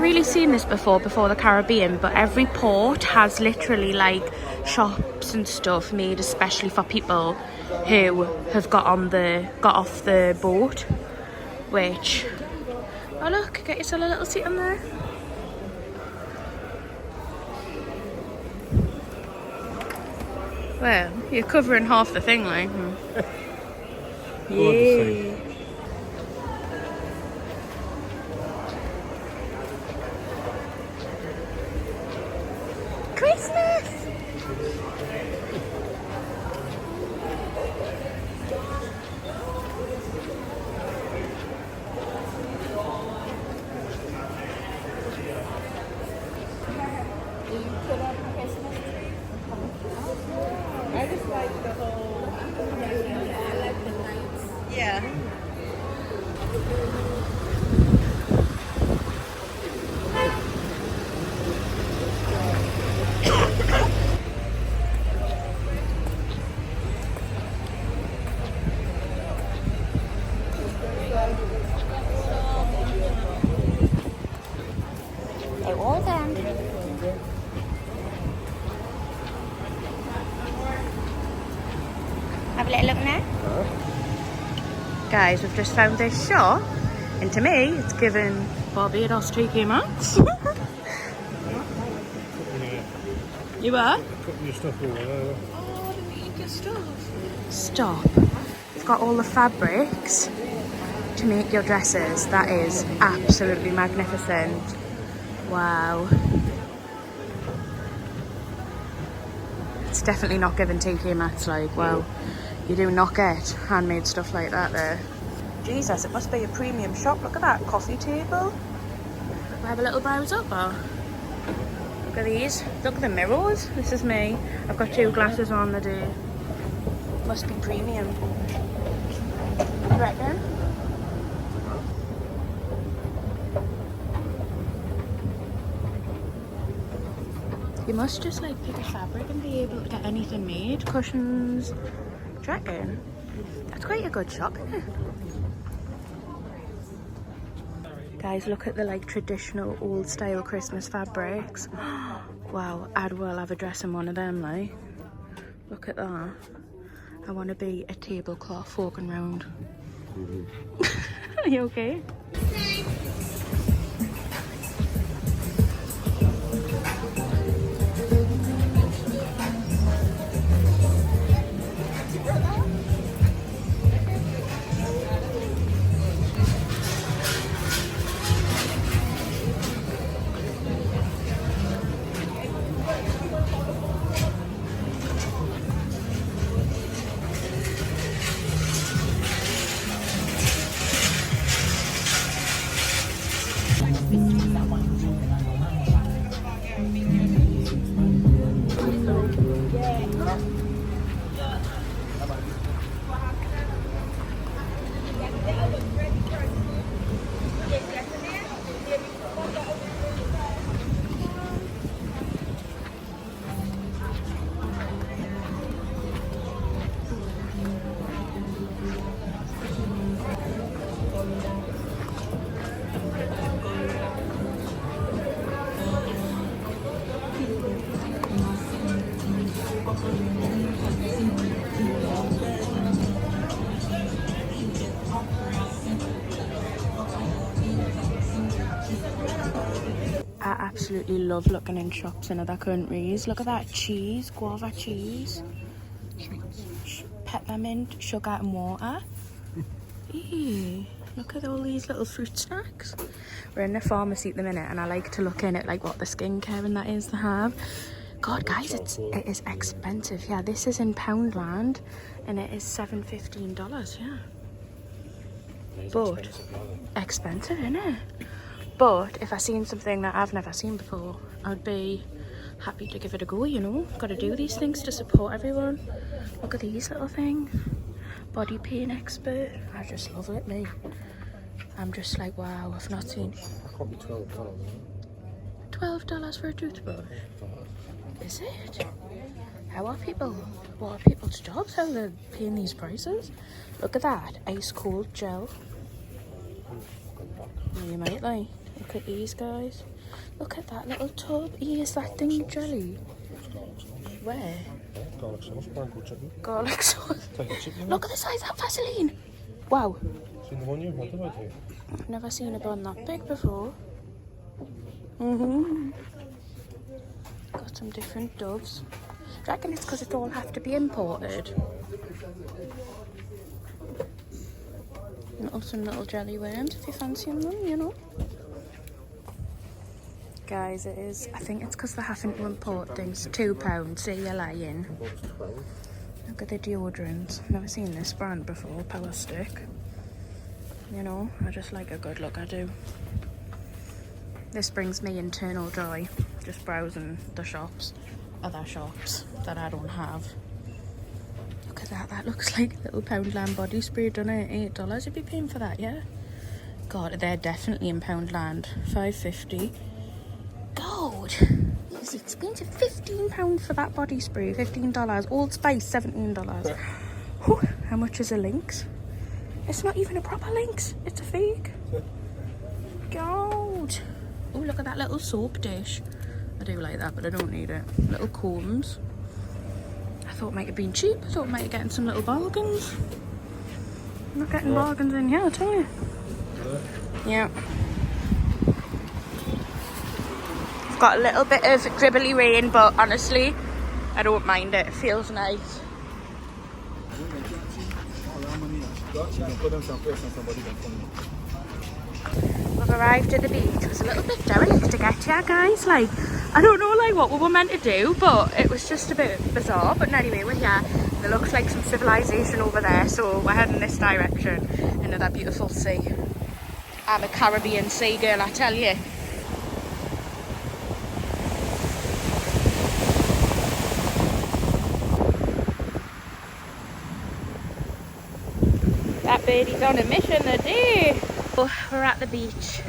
really seen this before the Caribbean, but every port has literally like shops and stuff made especially for people who have got off the boat, which, oh look, get yourself a little seat on there. Well, you're covering half the thing, like. Yeah. Christmas! I just like the whole, I like the lights. Yeah. They all them. Have a little look now. Guys, we've just found this shop, and to me, it's given Barbados TK Maxx. You are? Putting your stuff all over. Oh, the makeup stuff. Stop. It's got all the fabrics to make your dresses. That is absolutely magnificent. Wow. It's definitely not given TK Maxx, like, well, you do not get handmade stuff like that there. Jesus, it must be a premium shop. Look at that coffee table. We have a little browse up, or? Look at these. Look at the mirrors. This is me. I've got 2 glasses on the day. Must be premium. You reckon? You must just like pick a fabric and be able to get anything made. Cushions. Do you reckon? That's quite a good shop, isn't it? Guys, look at the like traditional old style Christmas fabrics. Wow, I'd well have a dress in one of them, like. Look at that. I want to be a tablecloth walking round. Are you okay? I absolutely love looking in shops in other countries. Look at that cheese, guava cheese, peppermint, sugar and water. Ew, look at all these little fruit snacks. We're in the pharmacy at the minute and I like to look in at like what the skincare and that is to have. God guys, it is expensive. Yeah, this is in Poundland and it is $7.15, yeah. But expensive, isn't it? But if I seen something that I've never seen before, I'd be happy to give it a go, you know. Got to do these things to support everyone. Look at these little things. Body pain expert. I just love it, me. I'm just like, wow, I've not seen. Probably $12. $12 for a toothbrush? Is it? How are people? What are people's jobs? How they're paying these prices? Look at that. Ice cold gel. You might like. Look at these guys. Look at that little tub. Is that thing jelly? Where? Garlic sauce, sprinkle chicken. Garlic sauce. Take the chicken. Look at the size of that Vaseline. Wow. Seen the one you had, haven't you? Never seen a bun that big before. Got some different doves. Do you reckon it's because it all have to be imported? Some little jelly worms if you're fancying them, you know. Guys, it is. I think it's because they're having to import things. £2. See, you're lying. Look at the deodorants. Never seen this brand before. Power Stick. You know, I just like a good look. I do. This brings me internal joy. Just browsing the shops, other shops that I don't have. Look at that. That looks like little Poundland body spray, doesn't it? $8. You'd be paying for that, yeah? God, they're definitely in Poundland. $5.50. God, it's expensive. £15 for that body spray. $15. Old Spice, $17. Whew, how much is a Lynx? It's not even a proper Lynx. It's a fake. God. Oh, look at that little soap dish. I do like that, but I don't need it. Little combs. I thought it might have been cheap. I thought I might have gotten some little bargains. I'm not getting bargains in here, I tell you. Yeah. I've got a little bit of dribbly rain, but honestly, I don't mind it. It feels nice. We've arrived at the beach. It was a little bit derelict to get here, guys. Like, I don't know like what we were meant to do, but it was just a bit bizarre. But anyway, we're here. There looks like some civilization over there, so we're heading this direction into that beautiful sea. I'm a Caribbean sea girl, I tell you. That birdie's on a mission today. We're at the beach.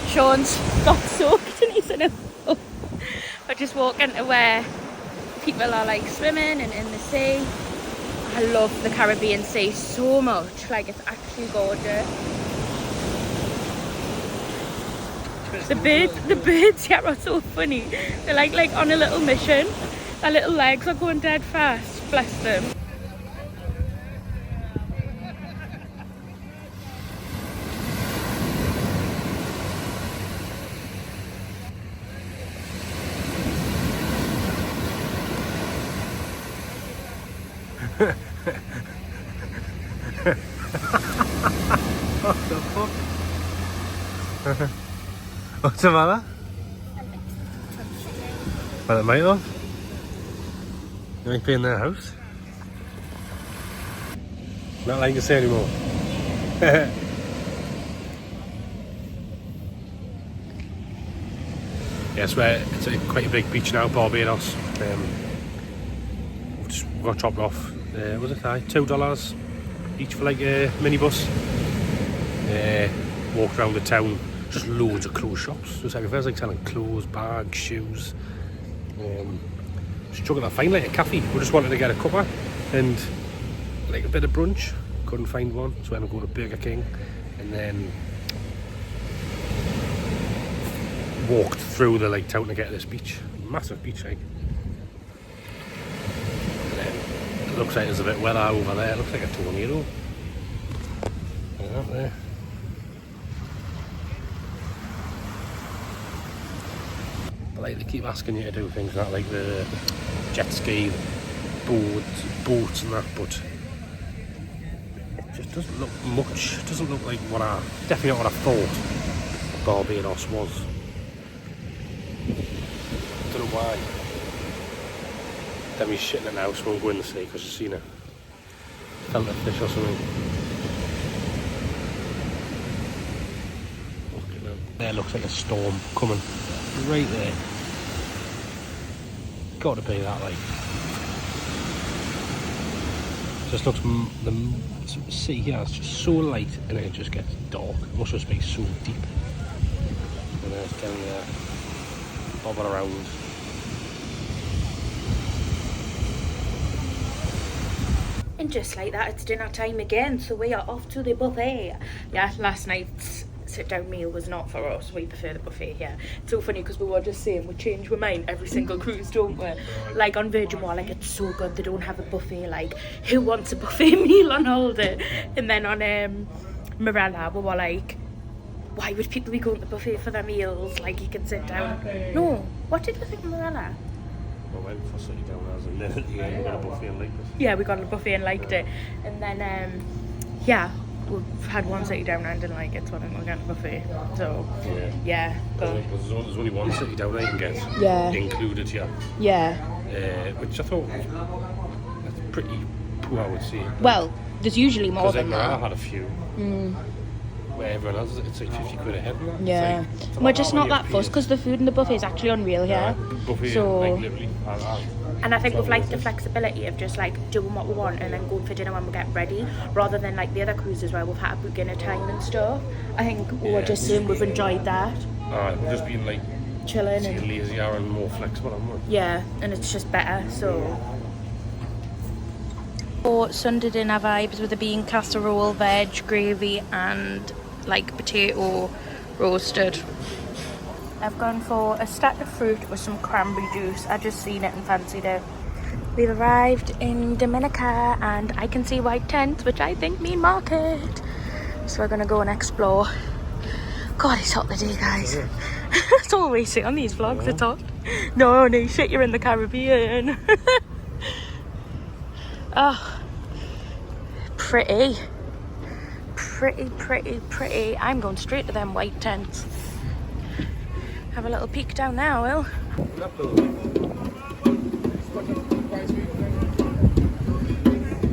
Sean's got soaked and he's in a pool. We're just walking to where people are like swimming and in the sea. I love the Caribbean sea so much. Like, it's actually gorgeous. The birds here are so funny. They're like on a little mission. Their little legs are going dead fast. Bless them. What the fuck? What's the matter? Well, it might have. You might be in their house. Not like to say anymore. Yes, it's quite a big beach now, Barbados. We got dropped off. Was it $2 each for like a minibus? Walked around the town, just loads of clothes shops. Just like, it feels like selling clothes, bags, shoes. Struggling to find like a cafe. We just wanted to get a cuppa and like a bit of brunch. Couldn't find one, so we ended up going to Burger King and then walked through the like town to get to this beach. Massive beach, like. It looks like there's a bit weather over there. It looks like a tornado. There. But like, they keep asking you to do things like the jet ski, boats and that, but it just doesn't look much. It doesn't look like definitely not what I thought Barbados was. I don't know why. Demi's shitting it now, so we'll go in the sea because she's seen a filter fish or something. There looks like a storm coming. Right there. Got to be that, like. Just looks, the sea here is just so light and it just gets dark. It must just be so deep. And then it's down there, bobbing around. And just like that, it's dinner time again, so we are off to the buffet. Yeah, last night's sit-down meal was not for us. We prefer the buffet here. It's so funny because we were just saying we change our mind every single cruise, don't we? Like on Virgin, we're like, it's so good they don't have a buffet. Like, who wants a buffet meal on holiday? And then on Marella, we were like, why would people be going to the buffet for their meals? Like, you can sit down. No, what did we think of Marella? We went for sitting down and then at the end we got a buffet and liked it. Yeah, we got a buffet and liked it. And then, yeah, we've had one sitting down and didn't like it, so I think we're getting a buffet. So, yeah. But There's only one sitting down I can get included here. Yeah. Which I thought that's pretty poor, I would say. Well, there's usually more than I that. had a few. Where everyone else, it's like 50 quid a head. Yeah. We're just not that fussed because the food in the buffet is actually unreal here. Buffet, so, like literally. and I think we've liked the flexibility of just like doing what we want and then going for dinner when we get ready, rather than like the other cruises where we've had to book in a time and stuff. I think we're just saying we've enjoyed that. We've just been like chilling and lazier and more flexible, haven't we? Yeah, and it's just better. So Sunday dinner vibes with a bean casserole, veg, gravy and like potato roasted. I've gone for a stack of fruit with some cranberry juice. I just seen it and fancied it. We've arrived in Dominica and I can see white tents, which I think mean market. So we're gonna go and explore. God, it's hot today, guys. That's all we see on these vlogs, it's hot. No shit, you're in the Caribbean. Oh, pretty. Pretty. I'm going straight to them white tents. Have a little peek down there, Will.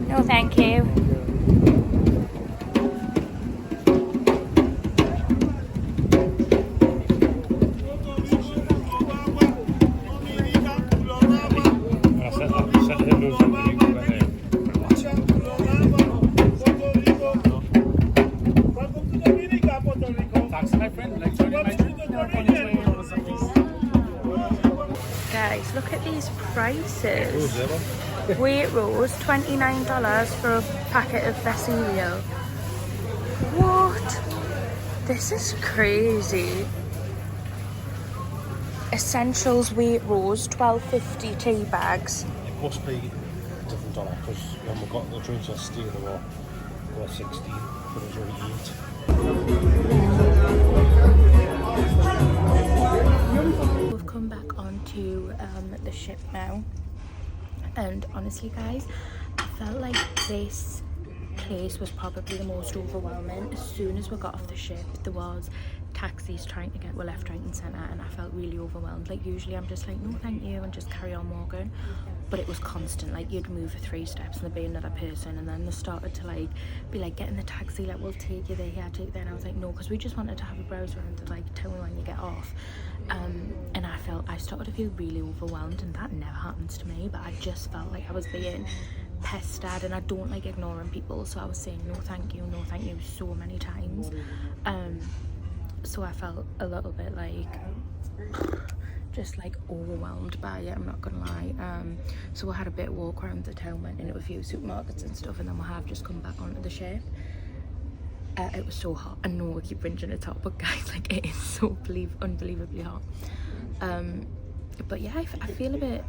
No, thank you. Guys, look at these prices. Waitrose, $29 for a packet of their cereal. What? This is crazy. Essentials Waitrose, $12.50 tea bags. It must be a different dollar because when we got the drinks yesterday they were 16, but it was only 8. We've come back onto the ship now, and honestly guys, I felt like this place was probably the most overwhelming. As soon as we got off the ship there was taxis trying to get left, right and centre, and I felt really overwhelmed. Like usually I'm just like no thank you and just carry on walking, but it was constant. Like you'd move for 3 steps and there'd be another person, and then they started to like be like, get in the taxi, like we'll take you there, yeah, take you there. And I was like no, because we just wanted to have a browse around to like tell me when you get off. And I started to feel really overwhelmed, and that never happens to me, but I just felt like I was being pestered, and I don't like ignoring people, so I was saying no thank you so many times. So I felt a little bit like just like overwhelmed by it, I'm not gonna lie. So we had a bit of walk around the town, went into a few supermarkets and stuff, and then we have just come back onto the ship. It was so hot. I know we keep whinging it's hot, but guys, like it is so unbelievably hot. But yeah, I feel a bit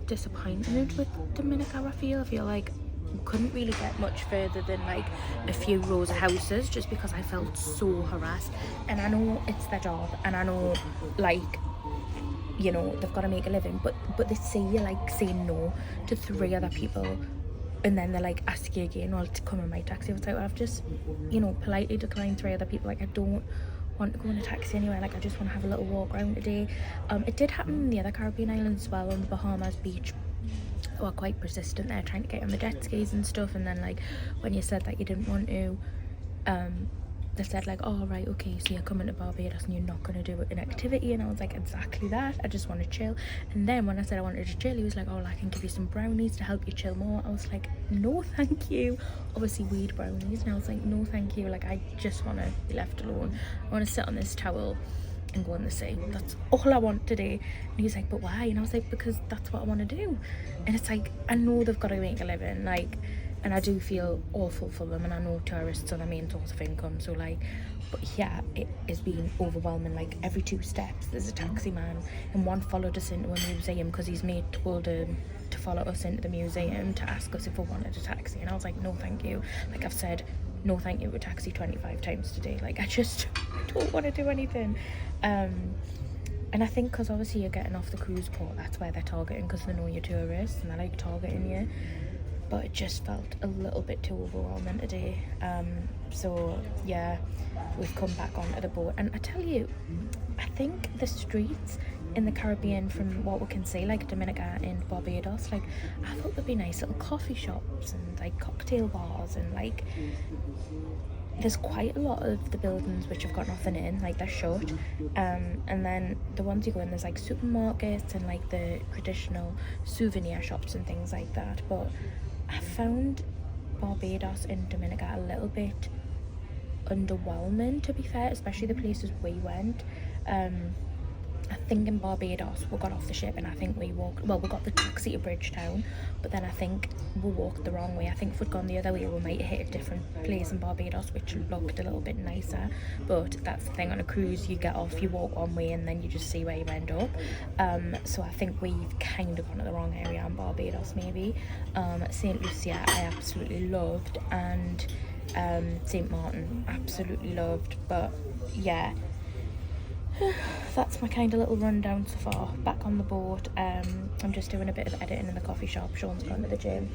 disappointed with Dominica. I feel like we couldn't really get much further than like a few rows of houses, just because I felt so harassed. And I know it's their job, and I know like, you know, they've got to make a living, but they see you like saying no to 3 other people, and then they like ask you again, well, to come in my taxi. I was like, well, I've just, you know, politely declined 3 other people. Like I don't want to go in a taxi anywhere. Like I just want to have a little walk around today. It did happen in the other Caribbean islands as well, on the Bahamas beach. They were quite persistent there, trying to get on the jet skis and stuff, and then like when you said that you didn't want to, they said like, oh right, okay, so you're coming to Barbados and you're not going to do an activity. And I was like, exactly that, I just want to chill. And then when I said I wanted to chill, he was like, oh, I can give you some brownies to help you chill more. I was like, no thank you. Obviously weed brownies. And I was like, no thank you, like I just want to be left alone. I want to sit on this towel and go in the sea. That's all I want today. And he's like, but why? And I was like, because that's what I want to do. And it's like, I know they've got to make a living, like and I do feel awful for them, and I know tourists are the main source of income, so like, but yeah, it has been overwhelming. Like every 2 steps there's a taxi man, and one followed us into a museum because his mate told him to follow us into the museum to ask us if we wanted a taxi, and I was like, no thank you. Like I've said no thank you to a taxi 25 times today. Like I just don't want to do anything. And I think because obviously you're getting off the cruise port, that's where they're targeting, because they know you're tourists and they like targeting you. But it just felt a little bit too overwhelming today. So yeah, we've come back onto the boat, and I tell you, I think the streets in the Caribbean, from what we can see, like Dominica and Barbados, like I thought there'd be nice little coffee shops and like cocktail bars, and like there's quite a lot of the buildings which have got nothing in, like they're shut, and then the ones you go in, there's like supermarkets and like the traditional souvenir shops and things like that. But I found Barbados and Dominica a little bit underwhelming, to be fair, especially the places we went. I think in Barbados we got off the ship and I think we got the taxi to Bridgetown, but then I think we walked the wrong way. I think if we'd gone the other way we might have hit a different place in Barbados which looked a little bit nicer, but that's the thing, on a cruise you get off, you walk one way and then you just see where you end up. So I think we've kind of gone to the wrong area in Barbados maybe. St. Lucia I absolutely loved, and St. Martin absolutely loved, but yeah, that's my kind of little rundown so far. Back on the boat, I'm just doing a bit of editing in the coffee shop. Sean's gone to the gym.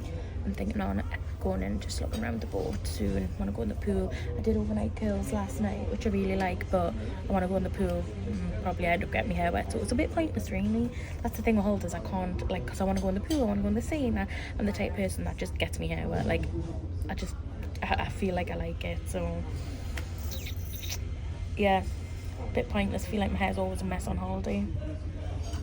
I'm thinking on going in, just looking around the boat soon. I want to go in the pool. I did overnight curls last night, which I really like, but I want to go in the pool. Probably end up getting my hair wet, so it's a bit pointless really. That's the thing with holidays, I can't, like, because I want to go in the pool, I want to go in the sea, and I'm the type of person that just gets my hair wet. Like I feel like I like it, so yeah, a bit pointless. I feel like my hair's always a mess on holiday,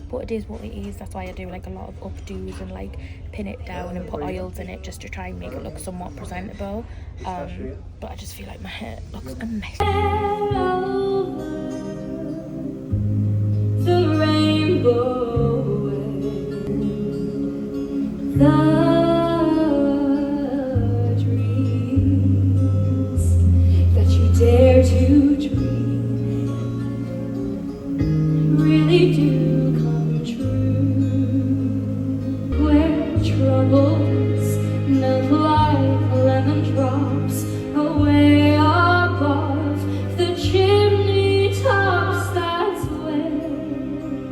but it is what it is. That's why I do like a lot of updos and like pin it down and put oils in it just to try and make it look somewhat presentable. But I just feel like my hair looks a mess. The rainbow, the dreams that you dare to dream really do come true. Where troubles melt like lemon drops away above the chimney tops, that's where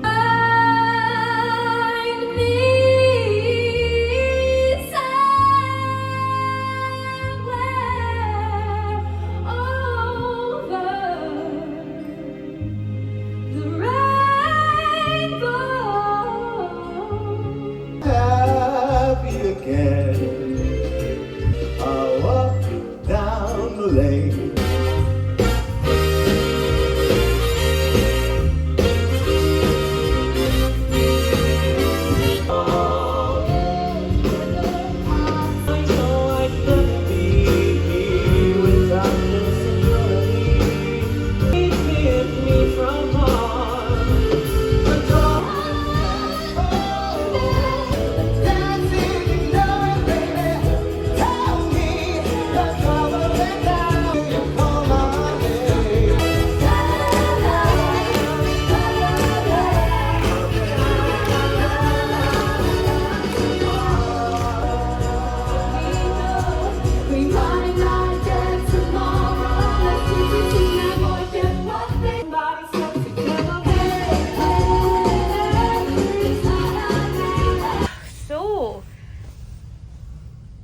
find me somewhere over the rainbow. Happy again. I'll walk down the lane. I know I couldn't be without this security. Keep me from harm. Dancing, knowing, baby, tell me the color and down. You call my name. We might not get tomorrow. Let's keep it in that boy, get one thing. Body stuck together. So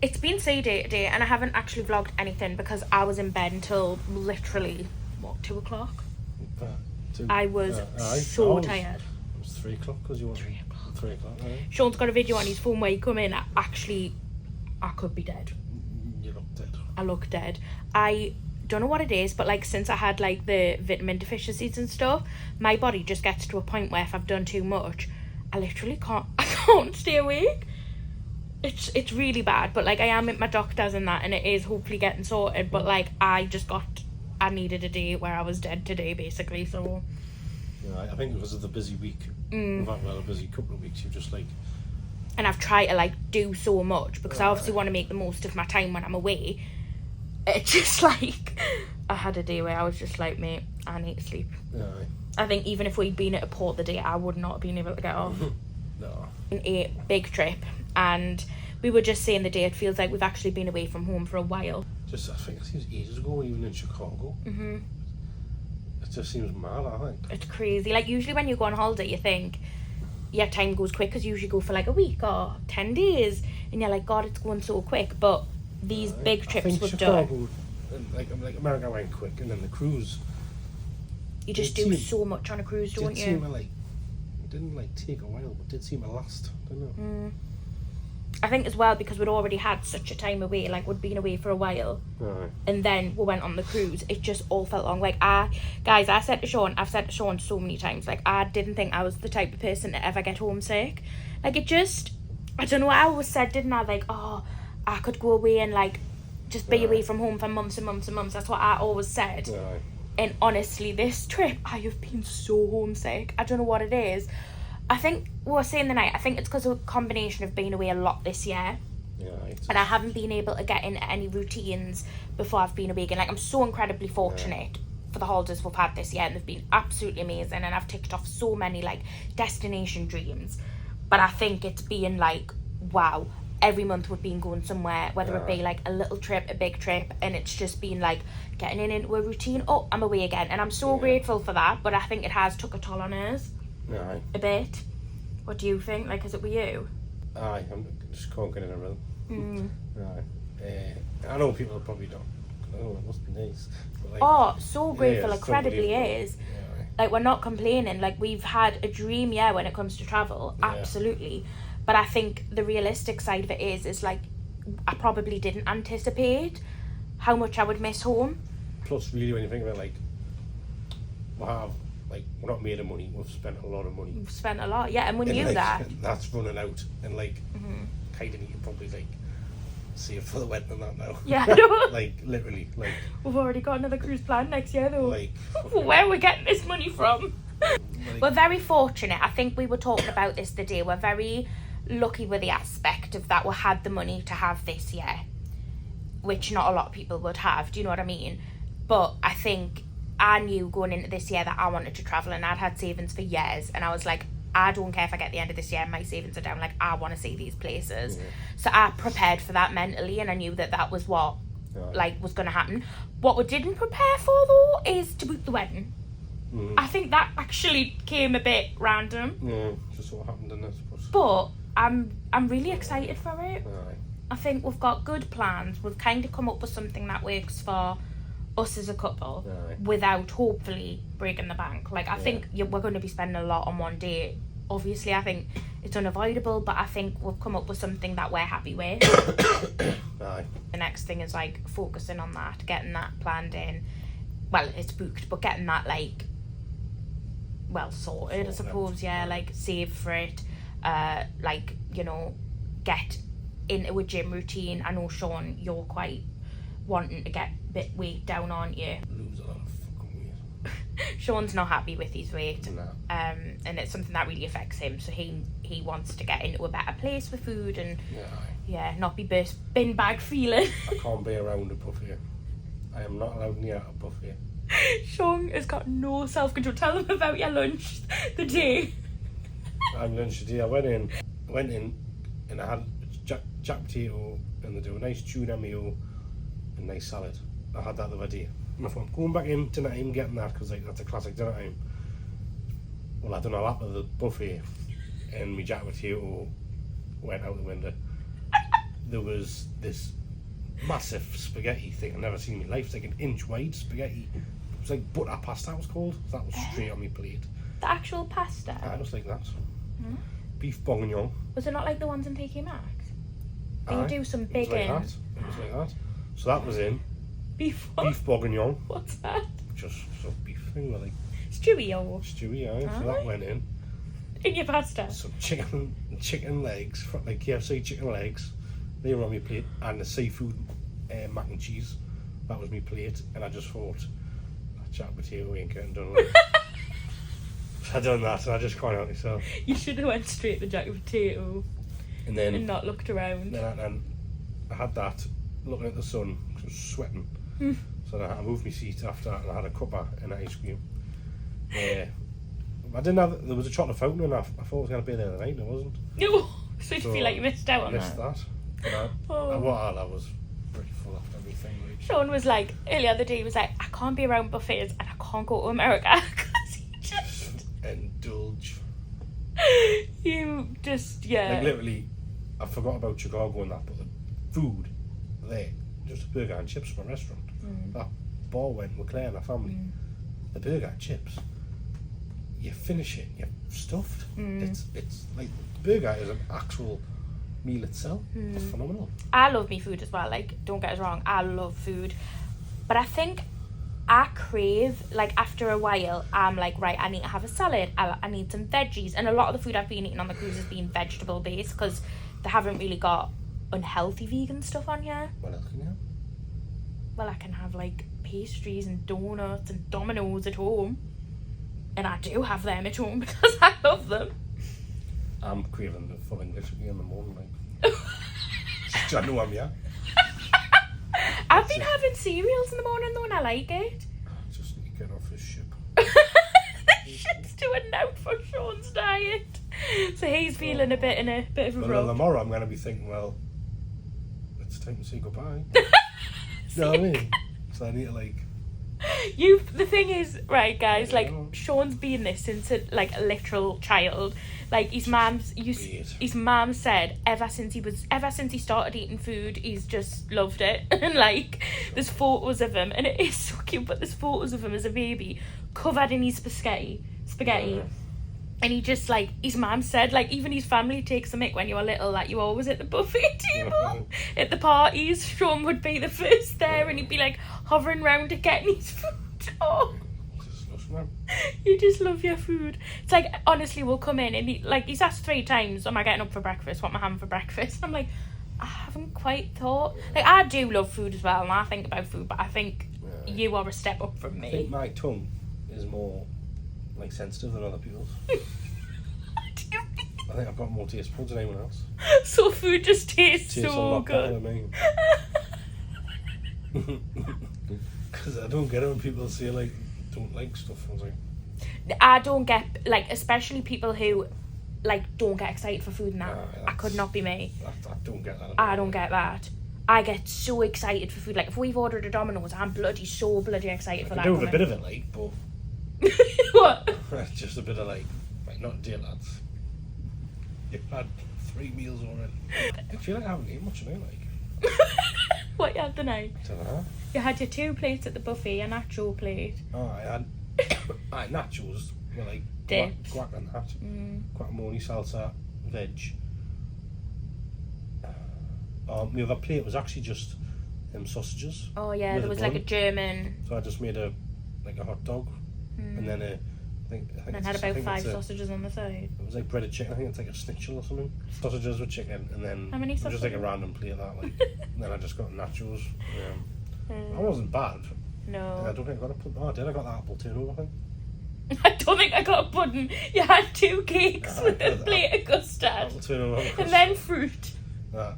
it's been sea day today and I haven't actually vlogged anything because I was in bed until literally 2 o'clock. I was so tired. It was 3 o'clock because you were 3 o'clock. Right? Sean's got a video on his phone where he come in. I could be dead. You looked dead. I look dead. I don't know what it is, but like since I had like the vitamin deficiencies and stuff, my body just gets to a point where if I've done too much, I literally can't stay awake. It's really bad, but like I am at my doctor's and that, and it is hopefully getting sorted, but like I needed a day where I was dead today basically, so Yeah, I think because of the busy week, we've had a busy couple of weeks, you've just like and I've tried to like do so much because I obviously want to make the most of my time when I'm away. It's just like I had a day where I was just like, mate, I need to sleep. Aye. I think even if we'd been at a port the day, I would not have been able to get off. No. A big trip, and we were just saying the day, it feels like we've actually been away from home for a while. I think it seems ages ago, even in Chicago. Mm-hmm. It just seems mad, I think. It's crazy. Like, usually when you go on holiday, you think, yeah, time goes quick, because you usually go for like a week or 10 days, and you're like, God, it's going so quick. But these big trips we've Chicago, done, like America went quick, and then the cruise. you just do so much on a cruise, don't you? It didn't like take a while, but did seem to last, didn't it? I think as well, because we'd already had such a time away, like we'd been away for a while, Aye. and then we went on the cruise, it just all felt long. Like, I've said to Sean so many times, like, I didn't think I was the type of person to ever get homesick. Like, it just, I don't know, I always said, didn't I, like, oh, I could go away and like just be away from home for months and months and months. That's what I always said. Aye. And honestly, this trip, I have been so homesick. I don't know what it is. I think, we were saying the night, I think it's because of a combination of being away a lot this year. Yeah, And I haven't been able to get into any routines before I've been away again. Like, I'm so incredibly fortunate for the holidays we've had this year, and they've been absolutely amazing, and I've ticked off so many, like, destination dreams. But I think it's been, like, wow, every month we've been going somewhere, whether it be, like, a little trip, a big trip, and it's just been, like, getting into a routine. Oh, I'm away again. And I'm so grateful for that, but I think it has took a toll on us. Aye. A bit. What do you think? Like, is it with you? Aye, I'm just can't get in a rhythm. Aye. I know people probably don't. I know it must be nice. But like, Oh, so grateful, it's incredibly unbelievable. is. Yeah, aye. Like, we're not complaining. Like, we've had a dream year when it comes to travel. Yeah. Absolutely. But I think the realistic side of it is like, I probably didn't anticipate how much I would miss home. Plus, really, when you think about it, like, we're not made of money. We've spent a lot of money. We've spent a lot, yeah, and we And, knew like, that. That's running out, and like, kind of need to probably like save for the wedding and that now. Yeah, I know. Like literally, like We've already got another cruise plan next year, though. like. Where are we getting this money from? Like, We're very fortunate. I think we were talking about this the day. We're very lucky with the aspect of that we had the money to have this year, which not a lot of people would have. Do you know what I mean? But I think I knew going into this year that I wanted to travel, and I'd had savings for years, and I was like, I don't care if I get the end of this year and my savings are down, like, I want to see these places. So I prepared for that mentally, and I knew that that was what like was going to happen. What we didn't prepare for, though, is to book the wedding. I think that actually came a bit random. Yeah, just what happened in this. But I'm really excited for it. Aye. I think we've got good plans. We've kind of come up with something that works for us as a couple without hopefully breaking the bank. Like, I think we're going to be spending a lot on one day. Obviously, I think it's unavoidable, but I think we've come up with something that we're happy with. Aye. The next thing is, like, focusing on that, getting that planned in. Well, it's booked, but getting that, like, well, sorted, I suppose, like, save for it. Like, you know, get into a gym routine. I know, Sean, you're quite wanting to get a bit weight down, aren't you? Lose a lot of fucking weight. Sean's not happy with his weight. No. And it's something that really affects him, so he wants to get into a better place with food and not be bin bag feeling. I can't be around a buffet. I am not allowed near a buffet. Sean has got no self-control. Tell him about your lunch the day. I had lunch today. I went in and I had jack potato, and they do a nice tuna meal and nice salad. I had that the other day. And I thought, I'm going back in tonight and getting that, because like, that's a classic dinner time. Well, I done a lap of the buffet and my jack potato went out the window. There was this massive spaghetti thing I've never seen in my life. It's like an inch wide spaghetti. It was like butter pasta, it was called. That was straight on my plate. The actual pasta? I just like that. Beef bourguignon. Was it not like the ones in TK Maxx? They Aye, do some it big was like in. that. It was like that. So that was in. Beef what? Beef bourguignon. What's that? Just some beef thing with like Stewie or stewy, aye. So that went in. in your pasta? Some chicken legs, like KFC chicken legs. They were on my plate, and the seafood mac and cheese. That was my plate, and I just thought, that jack potato ain't getting done. Like. I done that, and I just can't help myself. You should have went straight to jack potato. And then and not looked around. then I had that, looking at the sun, 'cause I was sweating. So I moved my seat after that, and I had a cuppa and ice cream. I didn't have. There was a chocolate fountain, and I thought I was going to be there tonight, and I wasn't. No, so you feel like you missed out I on missed that. that. But I was pretty full after everything. Like. Sean was like, earlier the day, he was like, I can't be around buffets and I can't go to America because he just indulge. You just, yeah. Like literally, I forgot about Chicago and that, but the food there, just a burger and chips from a restaurant. That bar went with Claire and her family. The burger and chips, you finish it, you're stuffed. It's like, the burger is an actual meal itself. It's phenomenal. I love me food as well, like, don't get us wrong, I love food. But I think I crave, like, after a while, I'm like, right, I need to have a salad, I need some veggies. And a lot of the food I've been eating on the cruise has been vegetable based because they haven't really got unhealthy vegan stuff on here. What else can you have? Well, I can have, like, pastries and donuts and Dominoes at home. And I do have them at home because I love them. I'm craving the full English again in the morning, like. I know I'm, yeah. I've been having cereals in the morning though and I like it. I just need to get off this ship. Shit's doing out for Sean's diet. So he's feeling a bit of a Well, rub. tomorrow I'm going to be thinking, well, it's time to say goodbye. You know what I mean? So I need to, like... The thing is, right, guys, like, Sean's been this since a literal child. Like, his mum said ever since he started eating food, he's just loved it. And like, there's photos of him, and it is so cute, but there's photos of him as a baby covered in his spaghetti. And he just, like, his mum said, like, even his family takes a mick when you were little, like, you were always at the buffet table. At the parties, Sean would be the first there, and he'd be, like, hovering round to getting his food. Oh, you just love your food. It's like, honestly, we'll come in, and he's asked 3 times, am I getting up for breakfast? What am I having for breakfast? I'm like, I haven't quite thought. Like, I do love food as well, and I think about food, but I think you are a step up from me. I think my tongue is more... like sensitive than other people's. I think I've got more taste buds than anyone else. So food just tastes Tastes a so lot better good. than me. Because I don't get it when people say, like, don't like stuff. I was like... I don't get, like, especially people who, like, don't get excited for food and that. I could not be me. I don't get that. I don't get that. I get so excited for food. Like, if we've ordered a Domino's, I'm so bloody excited for that. I do have a bit of it, like, but... What? Just a bit of, like not dear lads. You've had 3 meals already. I feel like I haven't eaten much today, like. What you had tonight? I don't know. You had your 2 plates at the buffet, a nacho plate. Oh, I had nachos with, like, Dips. guac and that. Guacamole, salsa, veg. My other plate was actually just sausages. Oh yeah, with there a was like a bun. German. So I just made a hot dog, and then I think And it's- had I about think 5 it's a- sausages on the side. It was like breaded chicken. I think it's like a schnitzel or something. Sausages with chicken, and then How many it was just like a sausages? random plate of that. Like, and then I just got nachos. That wasn't bad. No. I don't think I got a pudding. Oh, I did. I got that apple turnover thing. I don't think I got a pudding. You had 2 cakes with a plate of custard. Apple turnover. And then fruit. The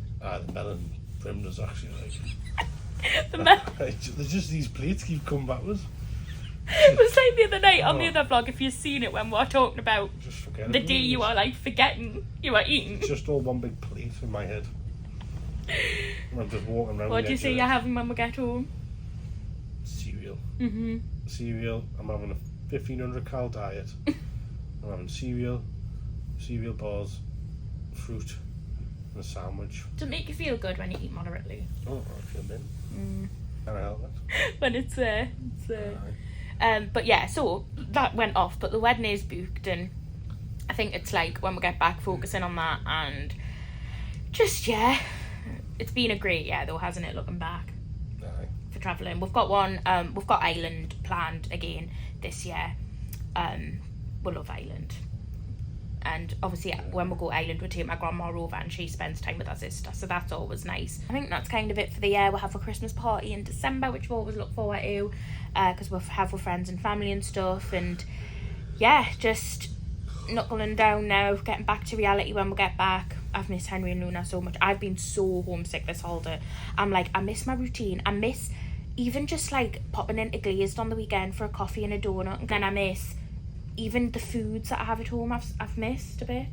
melon primrose actually like. The man. There's just these plates keep coming backwards. It was like the other night on the other vlog, if you've seen it, when we were talking about Just forget the it. day you were like forgetting you were eating. It's just all one big plate in my head. I'm just walking around. What do you the say edge you're of it. having when we get home? Cereal. Mm-hmm. Cereal. I'm having a 1500 cal diet. I'm having cereal bars, fruit, and a sandwich. Does it make you feel good when you eat moderately? Oh, I feel bin. Can I help it? When it's there. Aye. But yeah, so that went off, but the wedding is booked, and I think it's like when we get back focusing on that, and just it's been a great year though, hasn't it, looking back Aye. for travelling. We've got Ireland planned again this year. We love Ireland, and obviously when we go to Ireland we take my grandma over and she spends time with her sister, so that's always nice. I think that's kind of it for the year. We'll have a Christmas party in December, which we always look forward to, because we'll have with friends and family and stuff, and just knuckling down now, getting back to reality when we get back. I've missed Henry and Luna so much. I've been so homesick this holiday. I'm like, I miss my routine. I miss even just like popping into Glazed on the weekend for a coffee and a donut. And then I miss even the foods that I have at home. I've missed a bit.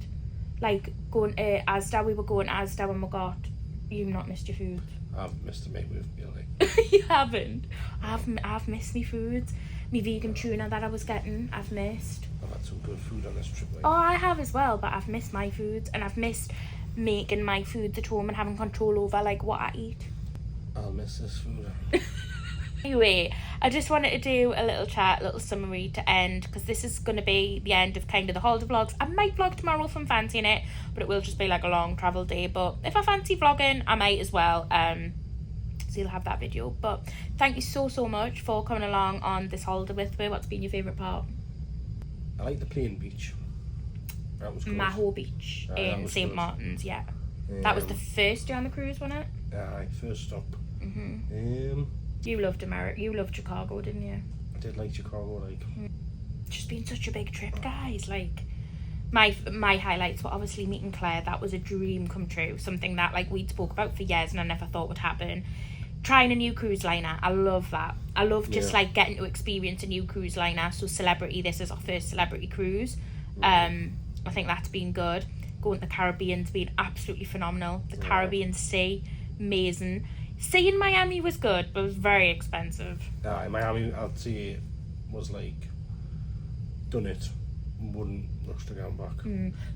Like going to Asda. We were going to Asda when we got... You've not missed your food. I've missed a mate with me, like. You haven't. I've missed me foods. Me vegan tuna that I was getting, I've missed. I've had some good food on this trip, like. Oh, I have as well, but I've missed my foods, and I've missed making my foods at home and having control over like what I eat. I'll miss this food. Anyway, I just wanted to do a little chat, little summary to end, because this is going to be the end of kind of the holiday vlogs. I might vlog tomorrow if I'm fancying it, but it will just be like a long travel day. But if I fancy vlogging, I might as well. So you'll have that video. But thank you so much for coming along on this holiday with me. What's been your favourite part? I like the plain beach. That was good. Maho Beach in St Martin's, yeah. That was the first day on the cruise, wasn't it? Aye, first stop. You loved America. You loved Chicago, didn't you? I did like Chicago, like. It's just been such a big trip, guys. Like, my highlights were obviously meeting Claire. That was a dream come true. Something that like we'd spoke about for years and I never thought would happen. Trying a new cruise liner, I love that. I love just like getting to experience a new cruise liner. So Celebrity, this is our first Celebrity cruise. I think that's been good. Going to the Caribbean's been absolutely phenomenal. The Caribbean Sea, amazing. Sea in Miami was good, but it was very expensive. Miami, I'd say, was like, done it. Wouldn't rush to go back.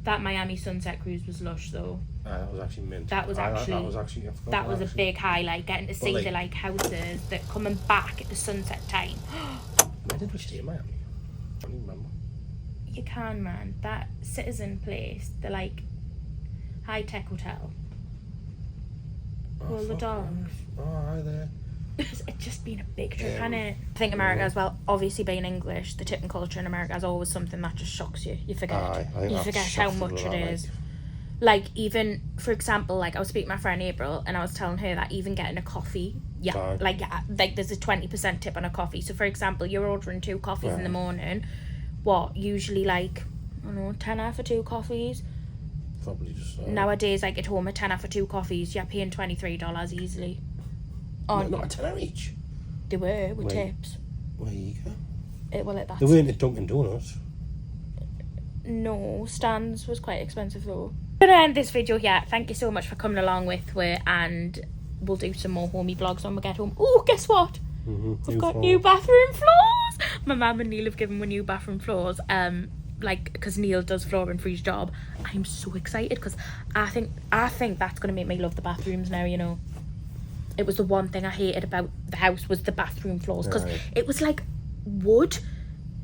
That Miami Sunset cruise was lush though. That was actually mint. That was a big highlight, getting to see the like houses that coming back at the sunset time. Where did we stay in Miami? I don't even remember. You can, man. That Citizen place, the like high-tech hotel. All the dogs. Oh, hi there. It's just been a big trip, hasn't it? I think America as well, obviously being English, the tipping culture in America is always something that just shocks you. You forget. You forget how much it is. Like, even, for example, like, I was speaking to my friend April, and I was telling her that even getting a coffee, like there's a 20% tip on a coffee. So, for example, you're ordering 2 coffees in the morning, usually, like, I don't know, 10 for 2 coffees? Probably just... Nowadays, like, at home, a 10 for 2 coffees, you're paying $23 easily. Not a tenner each. They were, with tips. Where you go? They weren't at Dunkin' Donuts. No, Stan's was quite expensive though. I'm gonna end this video here. Thank you so much for coming along with me, and we'll do some more homey vlogs when we get home. Oh, guess what? We've got new bathroom floors. My mum and Neil have given me new bathroom floors. Like, because Neil does flooring for his job. I'm so excited because I think that's gonna make me love the bathrooms now. You know, it was the one thing I hated about the house was the bathroom floors, because it was like wood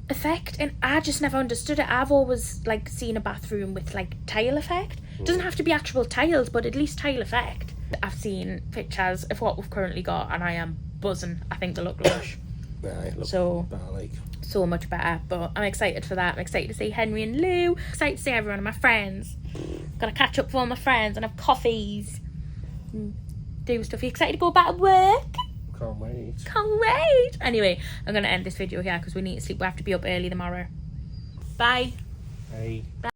effect, and I just never understood it. I've always like seen a bathroom with like tile effect. It doesn't have to be actual tiles, but at least tile effect. I've seen pictures of what we've currently got and I am buzzing. I think they look lush. So much better, but I'm excited for that. I'm excited to see Henry and Lou, excited to see everyone and my friends. Gotta catch up with all my friends and have coffees and do stuff. Are you excited to go back to work? Can't wait. Anyway, I'm gonna end this video here because we need to sleep. We have to be up early tomorrow. Bye. Hey. Bye.